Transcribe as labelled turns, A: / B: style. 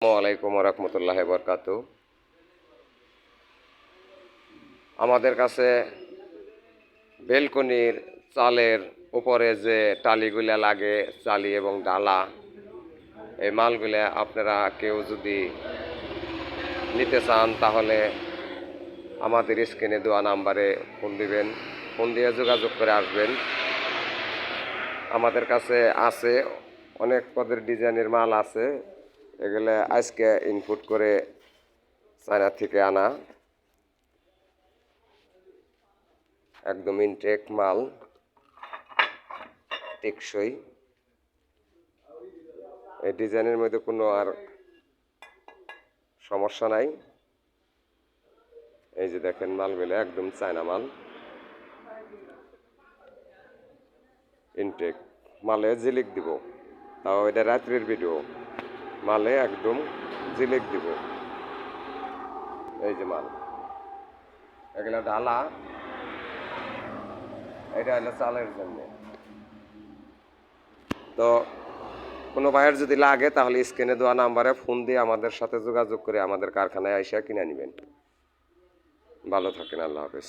A: আসসালামু আলাইকুম ওয়া রাহমাতুল্লাহি ওয়া বারাকাতুহু। আমাদের কাছে বেলকনির চালের উপরে যে টালিগুলা লাগে, চালি এবং ডালা, এই মালগুলা আপনারা কেউ যদি নিতে চান তাহলে আমাদের স্ক্রিনে দেওয়া নাম্বারে ফোন দিবেন, ফোন দিয়ে যোগাযোগ করে আসবেন। আমাদের কাছে আছে অনেক পদের ডিজাইনের মাল আছে, এগুলো আজকে ইনপুট করে চায়না থেকে আনা, একদম ইনটেক মাল, টেকসই। এই ডিজাইনের মধ্যে কোনো আর সমস্যা নাই। এই যে দেখেন মালগুলো একদম চায়না মাল, ইনটেক মালে জিলিক দিব, তাও এটা রাত্রির ভিডিও, মালে একদম জিলিক দিব। এই যে মাল, এগুলো ডালা, এটা হলো চালের জন্য। তো কোনো ভাইয়ের যদি লাগে তাহলে স্ক্রিনে দেওয়া নাম্বারে ফোন দিয়ে আমাদের সাথে যোগাযোগ করে আমাদের কারখানায় আইসা কিনে নেবেন। ভালো থাকেন, আল্লাহ হাফেজ।